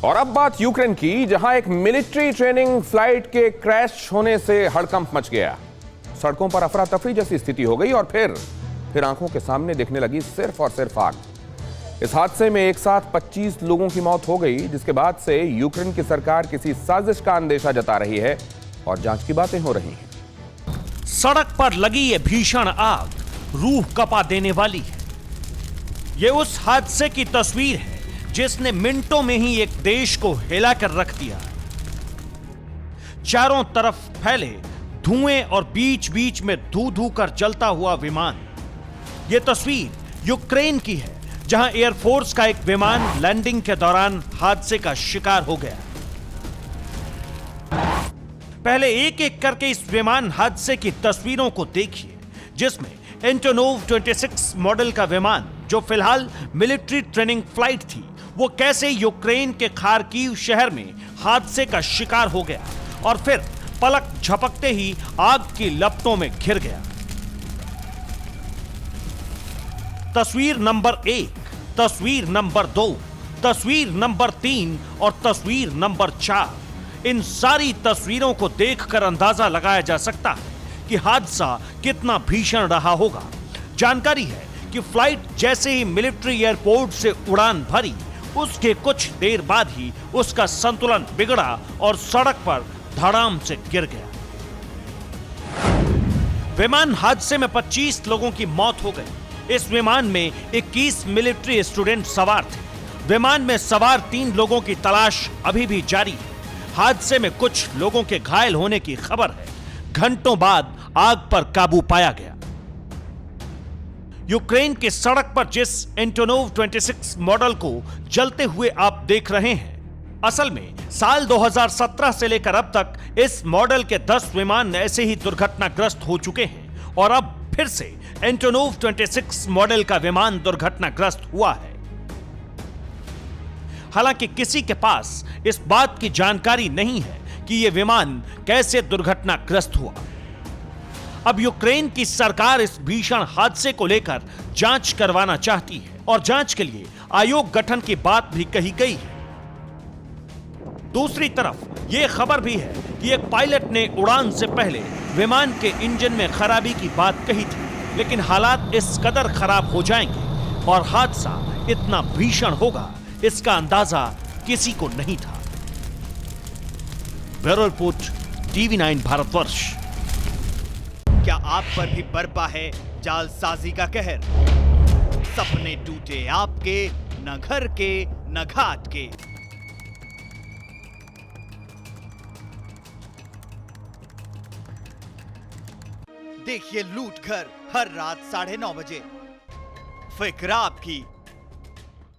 और अब बात यूक्रेन की, जहां एक मिलिट्री ट्रेनिंग फ्लाइट के क्रैश होने से हड़कंप मच गया। सड़कों पर अफरा तफरी जैसी स्थिति हो गई और फिर आंखों के सामने दिखने लगी सिर्फ और सिर्फ आग। इस हादसे में एक साथ 25 लोगों की मौत हो गई, जिसके बाद से यूक्रेन की सरकार किसी साजिश का अंदेशा जता रही है और जांच की बातें हो रही हैं। सड़क पर लगी ये भीषण आग रूह कपा देने वाली है। ये उस हादसे की तस्वीर है जिसने मिनटों में ही एक देश को हिलाकर रख दिया। चारों तरफ फैले धुएं और बीच बीच में धू धू कर जलता हुआ विमान। यह तस्वीर यूक्रेन की है, जहां एयरफोर्स का एक विमान लैंडिंग के दौरान हादसे का शिकार हो गया। पहले एक एक करके इस विमान हादसे की तस्वीरों को देखिए, जिसमें एंटोनोव 26 मॉडल का विमान, जो फिलहाल मिलिट्री ट्रेनिंग फ्लाइट थी, वो कैसे यूक्रेन के खार्किव शहर में हादसे का शिकार हो गया और फिर पलक झपकते ही आग की लपटों में घिर गया। तस्वीर नंबर 1, तस्वीर नंबर 2, तस्वीर नंबर 3 और तस्वीर नंबर 4। इन सारी तस्वीरों को देखकर अंदाजा लगाया जा सकता है कि हादसा कितना भीषण रहा होगा। जानकारी है कि फ्लाइट जैसे ही मिलिट्री एयरपोर्ट से उड़ान भरी, उसके कुछ देर बाद ही उसका संतुलन बिगड़ा और सड़क पर धड़ाम से गिर गया। विमान हादसे में 25 लोगों की मौत हो गई। इस विमान में 21 मिलिट्री स्टूडेंट सवार थे। विमान में सवार 3 लोगों की तलाश अभी भी जारी है। हादसे में कुछ लोगों के घायल होने की खबर है। घंटों बाद आग पर काबू पाया गया। यूक्रेन की सड़क पर जिस एंटोनोव 26 मॉडल को जलते हुए आप देख रहे हैं, असल में साल 2017 से लेकर अब तक इस मॉडल के 10 विमान ऐसे ही दुर्घटनाग्रस्त हो चुके हैं और अब फिर से एंटोनोव 26 मॉडल का विमान दुर्घटनाग्रस्त हुआ है। हालांकि किसी के पास इस बात की जानकारी नहीं है कि यह विमान कैसे दुर्घटनाग्रस्त हुआ। अब यूक्रेन की सरकार इस भीषण हादसे को लेकर जांच करवाना चाहती है और जांच के लिए आयोग गठन की बात भी कही गई है। दूसरी तरफ यह खबर भी है कि एक पायलट ने उड़ान से पहले विमान के इंजन में खराबी की बात कही थी, लेकिन हालात इस कदर खराब हो जाएंगे और हादसा इतना भीषण होगा, इसका अंदाजा किसी को नहीं था। Bureau report, TV9 Bharatvarsh. क्या आप पर भी बरपा है जालसाजी का कहर? सपने टूटे आपके, न घर के न घाट के। देखिए लूट घर हर रात 9:30 बजे। फिक्र आपकी,